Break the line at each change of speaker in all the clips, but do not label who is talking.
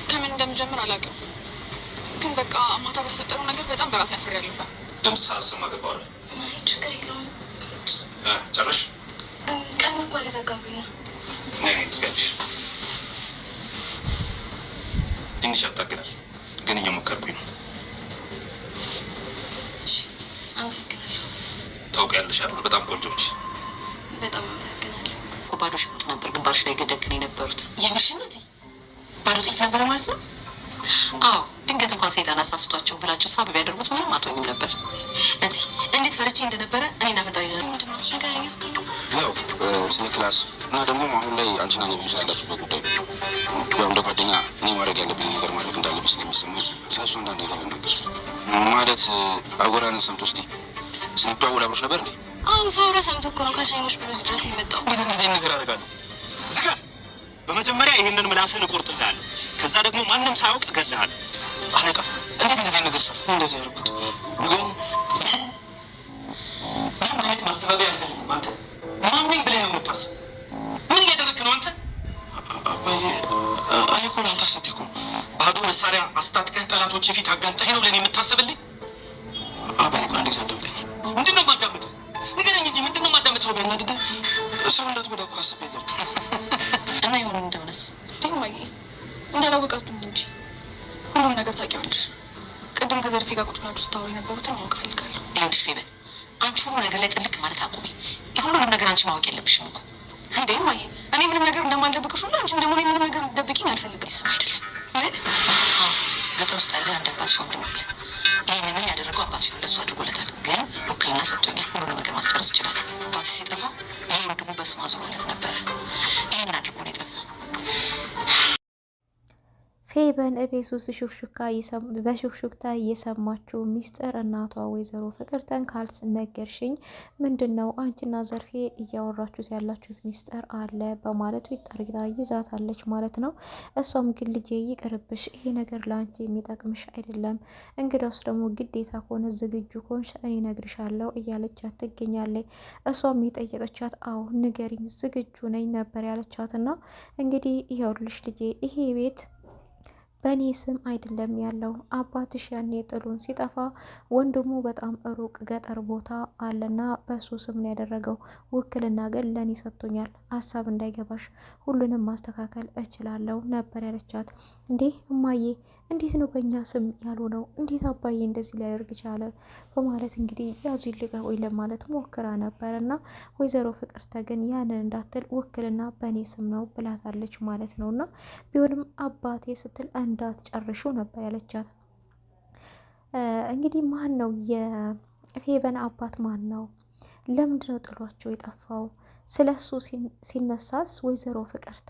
ከምን እንደምጀምር አላውቅም፣ ግን በቃ ማታ በተፈጠረው ነገር በጣም በራሴ አፍሬያለሁ።
ድምፅ ሳልሰማ ገባሁ።
ችግር የለውም።
ጨረሽ?
ቀን እኮ ሊዘጋብኝ ነው።
ነይ ልዝጋልሽ። ትንሽ ያታግላል፣ ግን እየሞከርኩኝ ነው።
አመሰግናለሁ።
ታውቂያለሽ አይደል? በጣም ቆንጆ ነሽ።
በጣም አመሰግናለሁ።
ባዶ ሽጉጥ ነበር ግንባርሽ ላይ ገደግን የነበሩት። የምርሽ ነው? ባዶ ጥይት ነበረ ማለት ነው? አዎ፣ ድንገት እንኳን ሰይጣን አሳስቷቸው ብላችሁ ሳብ ቢያደርጉት ምንም አትሆኝም ነበር። እንዴት ፈርቼ እንደነበረ እኔና ፈጣሪ ነው።
ምንድን ነው ንገረኝ።
ያው ስለ ክላስ እና ደግሞ አሁን ላይ አንቺና ነብዩ ስላላችሁበት ጉዳይ ያው እንደ ጓደኛ እኔ ማድረግ ያለብኝ ነገር ማድረግ እንዳለብኝ ስለሚሰማኝ ስለሱ አንዳንድ ነገር ልናገር። ማለት አጎራን ሰምቶ እስኪ ስንደዋውል አብሮሽ ነበር እንዴ?
አዎ፣ ሳውራ ሰምቶ እኮ ነው ከሻይኖች ብሎዝ ድረስ የመጣው።
እንዴት እንደዚህ ነገር አደርጋለሁ? ዝጋ። በመጀመሪያ ይሄንን ምላስን እቆርጥልሃለሁ፣ ከዛ ደግሞ ማንም ሳያውቅ እገድልሃለሁ። አለቃ፣ እንዴት እንደዚህ ነገር ሰራ? እንደዚህ ያደርጉት ግን ምን አይነት ማስተባበያ አልፈልግም። አንተ ማን ነኝ ብለህ ነው የምታስብ? ምን እያደረግህ ነው አንተ? እኔ እኮ ለአንተ አስቤ እኮ ባዶ መሳሪያ አስታጥቀህ ጠላቶች ፊት አጋልጠህ ነው ለእኔ የምታስብልኝ? አባይ እኮ አንዴ ሳዳምጠኝ። ምንድን ነው የማዳምጠው? ንገረኝ እንጂ ምንድን ነው የማዳምጠው? ቢያናድደ ሰው እንዳትጎዳ እኮ አስቤ የለም።
እና የሆነ እንደሆነስ
ማየ እንዳላወቃቱም እንጂ ሁሉም ነገር ታውቂዋለሽ። ቅድም ከዘርፌ ጋር ቁጭ ብላችሁ ስታወሩ የነበሩትን ማወቅ እፈልጋለሁ።
ይኸውልሽ ፌበል፣ አንቺ ሁሉ ነገር ላይ ጥልቅ ማለት አቁሚ። የሁሉንም ነገር አንቺ ማወቅ የለብሽም እኮ።
እንዴ ማየ፣ እኔ ምንም ነገር እንደማልደብቅሽ ሁሉ አንቺም ደግሞ ምንም ነገር ደብቂኝ አልፈልግም።
ስም አይደለም ምን ገጠር ውስጥ ያለ አንድ አባትሽ ወንድም አለ። ይህንንም ያደረገው አባትሽ ለሱ አድርጎለታል። ግን ውክልና ሰጥቶኛል። ሁሉንም ነገር ማስጨረስ ይችላል። አባትሽ ሲጠፋ ይህ ወንድሙ በስሙ አዝሮለት ነበረ። ይህን አድርጎ ነው የጠፋው።
ፌበን እቤት ውስጥ በሹክሹክታ እየሰማችው ሚስጥር እናቷ ወይዘሮ ፍቅርተን ካልነገርሽኝ ምንድን ነው አንቺና ዘርፌ እያወራችሁት ያላችሁት ሚስጥር አለ በማለት ዊጣርጊታ ይዛታለች ማለት ነው። እሷም ግን ልጄ ይቅርብሽ፣ ይሄ ነገር ለአንቺ የሚጠቅምሽ አይደለም፣ እንግዳውስ ደግሞ ግዴታ ከሆነ ዝግጁ ከሆንሽ እኔ እነግርሻለሁ እያለቻት ትገኛለች። እሷም የጠየቀቻት አዎ ንገሪኝ ዝግጁ ነኝ ነበር ያለቻትና እንግዲህ ይኸውልሽ ልጄ ይሄ ቤት በእኔ ስም አይደለም ያለው። አባትሽ ያኔ ጥሉን ሲጠፋ ወንድሙ በጣም ሩቅ ገጠር ቦታ አለና በሱ ስም ነው ያደረገው። ውክልና ግን ለእኔ ሰጥቶኛል። ሀሳብ እንዳይገባሽ ሁሉንም ማስተካከል እችላለሁ ነበር ያለቻት። እንዴ እማዬ እንዴት ነው በእኛ ስም ያልሆነው? እንዴት አባዬ እንደዚህ ሊያደርግ ቻለ? በማለት እንግዲህ ያዙ ይልቀቁኝ ለማለት ሞክራ ነበር እና ወይዘሮ ፍቅርተ ግን ያንን እንዳትል ውክልና በእኔ ስም ነው ብላታለች ማለት ነው። እና ቢሆንም አባቴ ስትል እንዳትጨርሹ ነበር ያለቻት። እንግዲህ ማን ነው የፌበን አባት ማን ነው? ለምንድነው ጥሏቸው የጠፋው? ስለሱ ሲነሳስ ወይዘሮ ፍቅርተ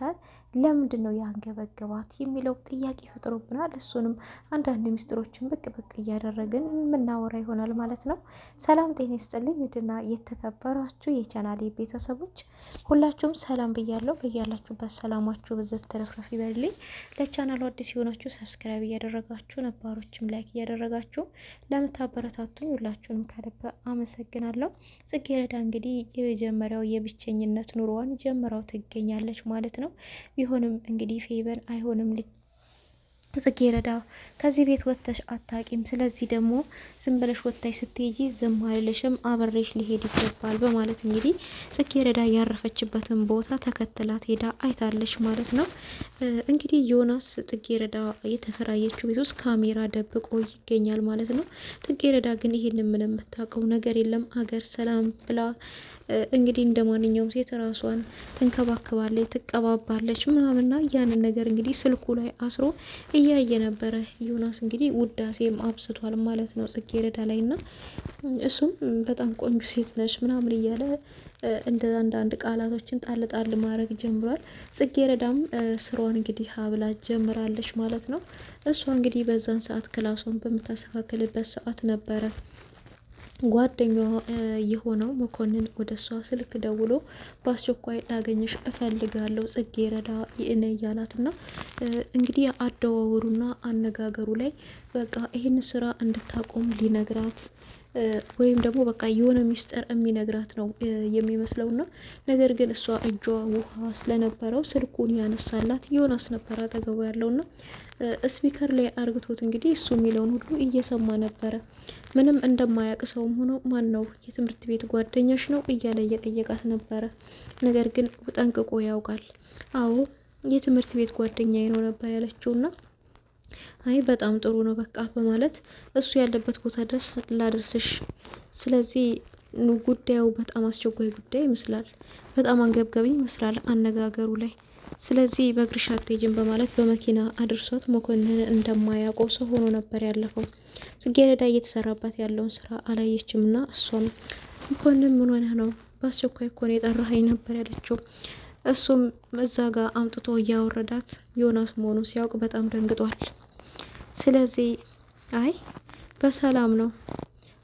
ለምንድን ነው ያንገበገባት የሚለው ጥያቄ ፈጥሮብናል። እሱንም አንዳንድ ሚስጥሮችን ብቅ ብቅ እያደረግን የምናወራ ይሆናል ማለት ነው። ሰላም ጤና ይስጥልኝ ውድና የተከበራችሁ የቻናሌ ቤተሰቦች ሁላችሁም ሰላም ብያለሁ። በያላችሁበት ሰላማችሁ ብዝት ተረፍረፍ ይበልልኝ። ለቻናሉ አዲስ የሆናችሁ ሰብስክራይብ እያደረጋችሁ ነባሮችም ላይክ እያደረጋችሁ ለምታበረታቱኝ ሁላችሁንም ከልብ አመሰግናለሁ። ጽጌረዳ እንግዲህ የመጀመሪያው የብቸኝነት ኑሮዋን ጀምራው ትገኛለች ማለት ነው። ቢሆንም እንግዲህ ፌበን አይሆንም ጽጌረዳ ከዚህ ቤት ወጥተሽ አታቂም፣ ስለዚህ ደግሞ ዝም ብለሽ ወጥተሽ ስትሄጂ ዝም አይልሽም፣ አብሬሽ ሊሄድ ይገባል በማለት እንግዲህ ጽጌረዳ ያረፈችበትን ቦታ ተከትላት ሄዳ አይታለች ማለት ነው። እንግዲህ ዮናስ ጽጌረዳ የተከራየችው ቤት ውስጥ ካሜራ ደብቆ ይገኛል ማለት ነው። ጽጌረዳ ግን ይሄን ምንም የምታውቀው ነገር የለም። አገር ሰላም ብላ እንግዲህ እንደ ማንኛውም ሴት ራሷን ትንከባከባለች፣ ትቀባባለች ምናምንና ያንን ነገር እንግዲህ ስልኩ ላይ አስሮ እያየ ነበረ። ዮናስ እንግዲህ ውዳሴም አብስቷል ማለት ነው ጽጌረዳ ላይ እና እሱም በጣም ቆንጆ ሴት ነች ምናምን እያለ እንደ አንዳንድ ቃላቶችን ጣል ጣል ማድረግ ጀምሯል። ጽጌረዳም ስሯን እንግዲህ ሀብላ ጀምራለች ማለት ነው። እሷ እንግዲህ በዛን ሰዓት ክላሷን በምታስተካክልበት ሰዓት ነበረ ጓደኛዋ የሆነው መኮንን ወደ እሷ ስልክ ደውሎ በአስቸኳይ ላገኘሽ እፈልጋለሁ ጽጌረዳ ይእነ እያላትና እንግዲህ አደዋወሩና አነጋገሩ ላይ በቃ ይህን ስራ እንድታቆም ሊነግራት ወይም ደግሞ በቃ የሆነ ሚስጥር የሚነግራት ነው የሚመስለውና ነገር ግን እሷ እጇ ውሃ ስለነበረው ስልኩን ያነሳላት ዮናስ ነበር አጠገቡ ያለውና ስፒከር ላይ አርግቶት እንግዲህ እሱ የሚለውን ሁሉ እየሰማ ነበረ። ምንም እንደማያውቅ ሰውም ሆኖ ማን ነው የትምህርት ቤት ጓደኛሽ ነው እያለ እየጠየቃት ነበረ። ነገር ግን ጠንቅቆ ያውቃል። አዎ የትምህርት ቤት ጓደኛዬ ነው ነበር ያለችውና አይ በጣም ጥሩ ነው በቃ በማለት እሱ ያለበት ቦታ ድረስ ላደርስሽ። ስለዚህ ጉዳዩ በጣም አስቸኳይ ጉዳይ ይመስላል፣ በጣም አንገብጋቢ ይመስላል አነጋገሩ ላይ። ስለዚህ በእግርሽ አትሄጂም በማለት በመኪና አድርሷት መኮንን እንደማያውቀው ሰው ሆኖ ነበር ያለፈው። ጽጌረዳ እየተሰራባት ያለውን ስራ አላየችም እና እሷም መኮንን ምን ሆነህ ነው በአስቸኳይ እኮ ነው የጠራኸኝ ነበር ያለችው። እሱም እዛ ጋር አምጥቶ እያወረዳት ዮናስ መሆኑ ሲያውቅ በጣም ደንግጧል። ስለዚህ አይ በሰላም ነው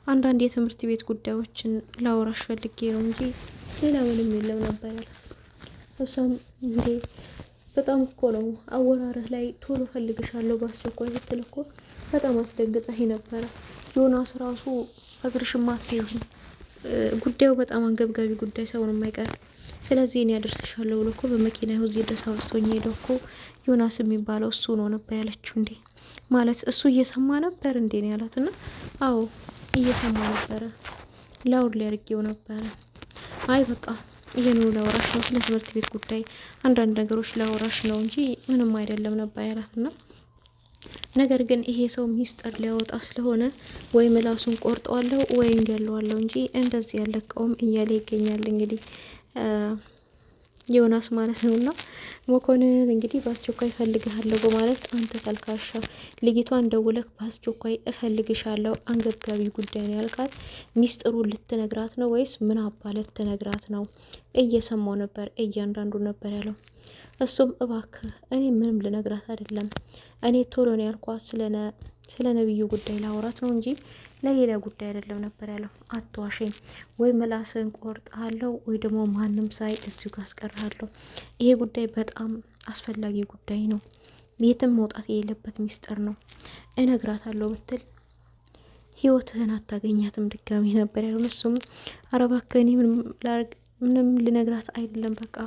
አንዳንድ የትምህርት ቤት ጉዳዮችን ላወራሽ ፈልጌ ነው እንጂ ሌላ ምንም የለም ነበር ያለ። እሷም እንዴ በጣም እኮ ነው አወራረህ ላይ ቶሎ ፈልግሻለሁ በአስቸኳይ ስትል እኮ በጣም አስደንግጠህ ነበረ። ዮናስ ራሱ እግርሽማ አትይዝም ጉዳዩ በጣም አንገብጋቢ ጉዳይ ሰው ነው የማይቀር። ስለዚህ እኔ ያደርስሻለሁ ብሎ እኮ በመኪና ይሁን እዚህ ድረስ አውጥቶኝ ሄደው እኮ ዮናስ የሚባለው እሱ ነው ነበር ያለችው። እንዴ ማለት እሱ እየሰማ ነበር እንዴ ነው ያላት። እና አዎ እየሰማ ነበረ፣ ላውድ ላይ አድርጌው ነበረ። አይ በቃ ይሄን ላወራሽ ነው ስለ ትምህርት ቤት ጉዳይ አንዳንድ ነገሮች ላወራሽ ነው እንጂ ምንም አይደለም ነበር ያላትና ነገር ግን ይሄ ሰው ሚስጥር ሊያወጣ ስለሆነ ወይ ምላሱን ቆርጠዋለሁ ወይ እንገለዋለሁ እንጂ እንደዚህ ያለቀውም እያለ ይገኛል እንግዲህ ዮናስ ማለት ነውና መኮንን እንግዲህ በአስቸኳይ እፈልግሃለሁ በማለት አንተ ተልካሻ ልጅቷን ደውለህ በአስቸኳይ እፈልግሻለሁ አንገብጋቢ ጉዳይ ነው ያልካት ሚስጥሩን ልትነግራት ነው ወይስ ምን አባ ልትነግራት ነው? እየሰማው ነበር እያንዳንዱ ነበር ያለው። እሱም እባክህ እኔ ምንም ልነግራት አይደለም እኔ ቶሎ ነው ያልኳት ስለ ነብዩ ጉዳይ ላወራት ነው እንጂ ለሌላ ጉዳይ አይደለም ነበር ያለው። አትዋሸኝ ወይ ምላስን ቆርጣለሁ ወይ ደግሞ ማንም ሳይ እዚሁ ጋር አስቀርሃለሁ። ይሄ ጉዳይ በጣም አስፈላጊ ጉዳይ ነው፣ የትም መውጣት የሌለበት ሚስጥር ነው። እነግራታለሁ ብትል ህይወትህን አታገኛትም ድጋሚ ነበር ያለው። እሱም ኧረ እባክህ እኔ ምንም ልነግራት አይደለም በቃ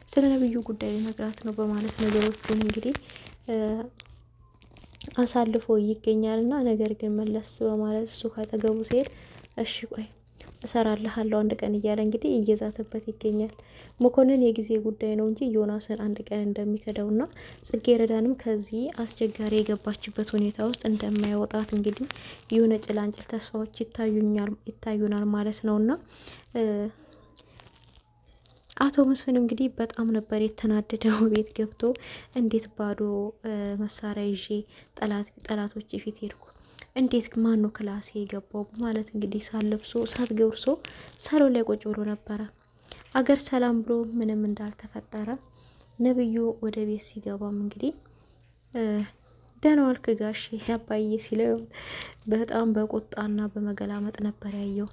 ስለ ነብዩ ጉዳይ ልነግራት ነው በማለት ነገሮቹን እንግዲህ አሳልፎ ይገኛልና ነገር ግን መለስ በማለት እሱ ካጠገቡ ሲሄድ እሺ ቆይ እሰራልሃለሁ አንድ ቀን እያለ እንግዲህ እየዛተበት ይገኛል። መኮንን የጊዜ ጉዳይ ነው እንጂ ዮናስን አንድ ቀን እንደሚከዳውና ጽጌረዳንም ከዚህ አስቸጋሪ የገባችበት ሁኔታ ውስጥ እንደማይወጣት እንግዲህ የሆነ ጭላንጭል ተስፋዎች ይታዩናል ማለት ነውና አቶ መስፍን እንግዲህ በጣም ነበር የተናደደው። ቤት ገብቶ እንዴት ባዶ መሳሪያ ይዤ ጠላቶች ፊት ሄድኩ፣ እንዴት ማኑ ክላሴ የገባው ማለት እንግዲህ ሳለብሶ ሳትገብርሶ ሳሎን ላይ ቁጭ ብሎ ነበረ። አገር ሰላም ብሎ ምንም እንዳልተፈጠረ ነብዩ ወደ ቤት ሲገባም እንግዲህ ደህና ዋልክ ጋሽ አባዬ ሲለው በጣም በቁጣና በመገላመጥ ነበር ያየው።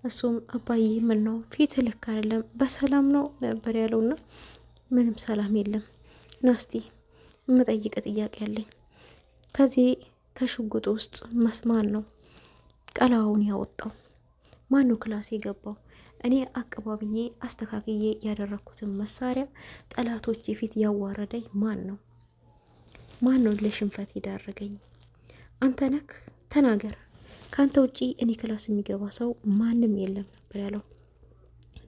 እሱም አባዬ ምን ነው ፊት ልክ አይደለም በሰላም ነው ነበር ያለውና ምንም ሰላም የለም። ናስቲ የምጠይቅ ጥያቄ አለኝ። ከዚህ ከሽጉጥ ውስጥ መስማን ነው ቀላውን ያወጣው? ማን ነው ክላስ የገባው? እኔ አቀባብዬ አስተካክዬ ያደረኩትን መሳሪያ ጠላቶች ፊት ያዋረደኝ ማን ነው? ማን ነው ለሽንፈት ይዳረገኝ? አንተ ነክ ተናገር። ካንተ ውጪ እኔ ክላስ የሚገባ ሰው ማንም የለም ነበር ያለው።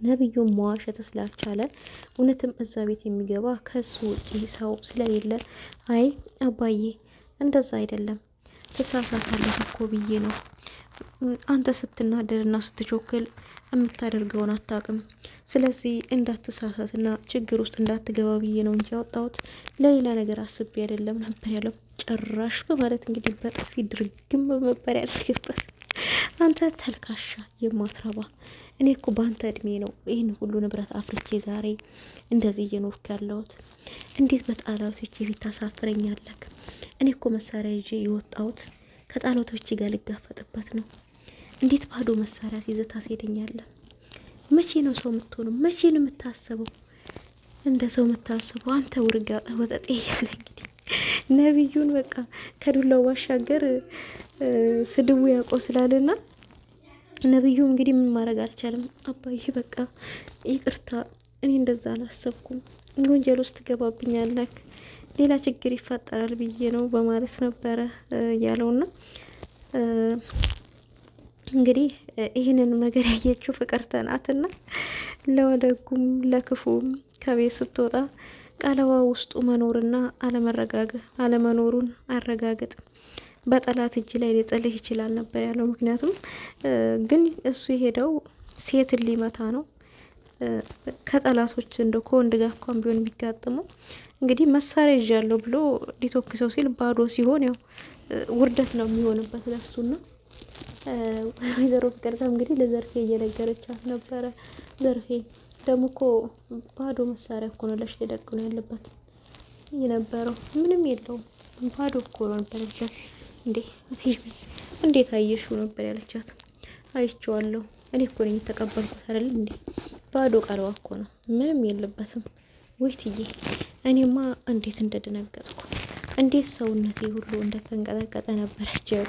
ነብዩ መዋሸት ስላልቻለ እውነትም እዛ ቤት የሚገባ ከሱ ውጪ ሰው ስለሌለ አይ አባዬ እንደዛ አይደለም ትሳሳታለህ እኮ ብዬ ነው። አንተ ስትናደርና ስትቾክል የምታደርገውን አታውቅም። ስለዚህ እንዳትሳሳትና ችግር ውስጥ እንዳትገባ ብዬ ነው እንጂ ያወጣሁት ለሌላ ነገር አስቤ አይደለም ነበር ያለው። ጭራሽ በማለት እንግዲህ በጥፊ ድርግም በመበር ያደርግበት። አንተ ተልካሻ የማትረባ እኔ እኮ በአንተ እድሜ ነው ይህን ሁሉ ንብረት አፍርቼ ዛሬ እንደዚህ እየኖርኩ ያለሁት። እንዴት በጠላቶቼ ፊት ታሳፍረኛለህ? እኔ እኮ መሳሪያ ይዤ የወጣሁት ከጠላቶቼ ጋር ልጋፈጥበት ነው። እንዴት ባዶ መሳሪያ ይዘህ ታስሄደኛለህ? መቼ ነው ሰው የምትሆነው? መቼ ነው የምታስበው? እንደ ሰው የምታስበው አንተ ውርጋ ወጠጤ እያለ እንግዲህ ነብዩን በቃ ከዱላው ባሻገር ስድቡ ያቆስላልና ነብዩ እንግዲህ ምን ማድረግ አልቻለም። አባዬ በቃ ይቅርታ፣ እኔ እንደዛ አላሰብኩም፣ ወንጀል ውስጥ ትገባብኛለህ፣ ሌላ ችግር ይፈጠራል ብዬ ነው በማለት ነበረ ያለውና እንግዲህ ይህንን ነገር ያየችው ፍቅርተ ናትና ለወደጉም ለክፉም ከቤት ስትወጣ ቀለቧ ውስጡ መኖርና አለመኖሩን አረጋግጥ፣ በጠላት እጅ ላይ ሊጥልህ ይችላል ነበር ያለው። ምክንያቱም ግን እሱ የሄደው ሴትን ሊመታ ነው። ከጠላቶች እንደ ከወንድ ጋር እንኳን ቢሆን የሚጋጥመው እንግዲህ መሳሪያ ይዣለሁ ብሎ ሊተኩሰው ሲል ባዶ ሲሆን ያው ውርደት ነው የሚሆንበት ለሱና ወይዘሮ ፍቅርተ እንግዲህ ለዘርፌ እየነገረቻት ነበረ። ዘርፌ ደግሞ እኮ ባዶ መሳሪያ እኮ ነው ለሽ ደቅኖ ያለበት የነበረው፣ ምንም የለውም ባዶ እኮ ነው ነበር ያለቻት። እንዴት አየሽው ነበር ያለቻት። አይቼዋለሁ፣ እኔ እኮ ነኝ የተቀበልኩት አይደል እንዴ፣ ባዶ ቀለዋ እኮ ነው ምንም የለበትም። ወይትዬ እኔማ እንዴት እንደደነገጥኩ፣ እንዴት ሰውነቴ ሁሉ እንደተንቀጠቀጠ ነበረችው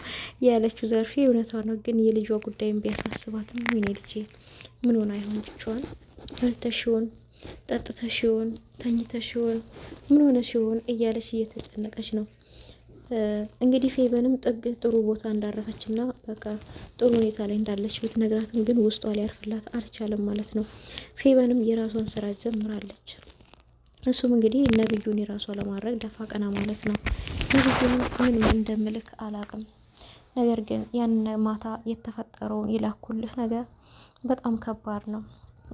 ያለችው ዘርፌ። እውነቷ ነው። ግን የልጇ ጉዳይም ቢያሳስባትም የኔ ልጄ ምን ሆና ይሆን ብቻዋን፣ በልተሽውን፣ ጠጥተሽውን፣ ተኝተሽውን፣ ምን ሆነሽውን እያለች እየተጨነቀች ነው። እንግዲህ ፌበንም ጥሩ ቦታ እንዳረፈችና በቃ ጥሩ ሁኔታ ላይ እንዳለች ብትነግራትም ግን ውስጧ ሊያርፍላት አልቻለም ማለት ነው። ፌበንም የራሷን ስራ ጀምራለች። እሱም እንግዲህ ነብዩን የራሷ ለማድረግ ደፋ ቀና ማለት ነው። ነብዩን ምን እንደምልክ አላቅም፣ ነገር ግን ያን ማታ የተፈጠረውን ይላኩልህ ነገር በጣም ከባድ ነው።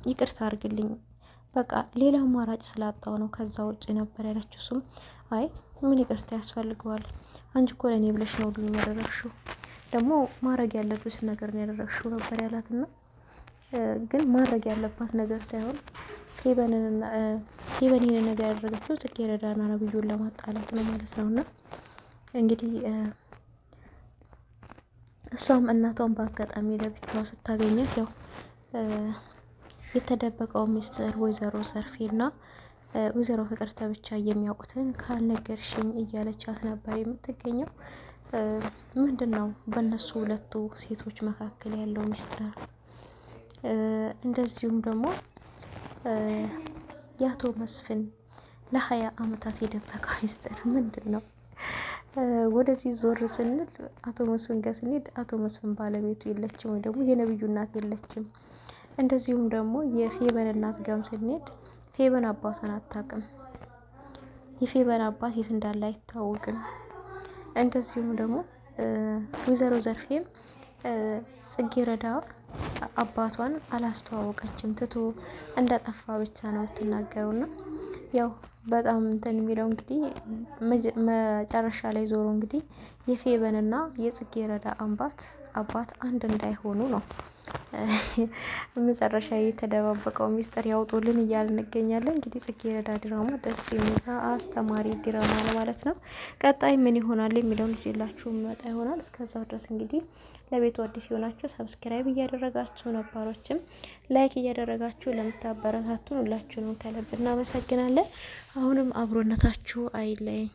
ይቅርታ አድርግልኝ፣ በቃ ሌላ አማራጭ ስላጣው ነው ከዛ ውጭ ነበር ያለችው። እሱም አይ ምን ይቅርታ ያስፈልገዋል፣ አንቺ እኮ ለእኔ ብለሽ ነው ሁሉንም ያደረግሽው፣ ደግሞ ማድረግ ያለብሽ ነገር ነው ያደረግሽው ነበር ያላትና ግን ማድረግ ያለባት ነገር ሳይሆን ፌበንን ነገር ያደረገችው ጽጌረዳና ነብዩን ለማጣላት ነው ማለት ነውና እንግዲህ እሷም እናቷን በአጋጣሚ ለብቻዋ ስታገኛት ያው የተደበቀው ሚስጥር ወይዘሮ ዘርፌና ወይዘሮ ፍቅርተ ብቻ የሚያውቁትን ካልነገርሽኝ እያለቻት ነበር የምትገኘው። ምንድን ነው በእነሱ ሁለቱ ሴቶች መካከል ያለው ሚስጥር? እንደዚሁም ደግሞ የአቶ መስፍን ለ20 ዓመታት የደበቀው ሚስጥር ምንድን ነው? ወደዚህ ዞር ስንል አቶ መስፍን ጋር ስንሄድ አቶ መስፍን ባለቤቱ የለችም፣ ወይ ደግሞ የነብዩ እናት የለችም። እንደዚሁም ደግሞ የፌበን እናት ጋርም ስንሄድ ፌበን አባቷን አታውቅም። የፌበን አባት የት እንዳለ አይታወቅም። እንደዚሁም ደግሞ ወይዘሮ ዘርፌም ጽጌረዳ አባቷን አላስተዋወቀችም፣ ትቶ እንደጠፋ ብቻ ነው የምትናገረውና ያው በጣም እንትን የሚለው እንግዲህ መጨረሻ ላይ ዞሮ እንግዲህ የፌበንና የጽጌረዳ አባት አንድ እንዳይሆኑ ነው መጨረሻ የተደባበቀው ሚስጥር ያውጡልን እያልን እንገኛለን። እንግዲህ ጽጌረዳ ድራማ ደስ የሚል አስተማሪ ድራማ ነው ማለት ነው። ቀጣይ ምን ይሆናል የሚለውን ይዤላችሁ መጣ ይሆናል። እስከዛው ድረስ እንግዲህ ለቤቱ አዲስ የሆናችሁ ሰብስክራይብ እያደረጋችሁ፣ ነባሮችም ላይክ እያደረጋችሁ ለምታበረታቱን ሁላችሁንም ከልብ እናመሰግናለን። አሁንም አብሮነታችሁ አይለየን።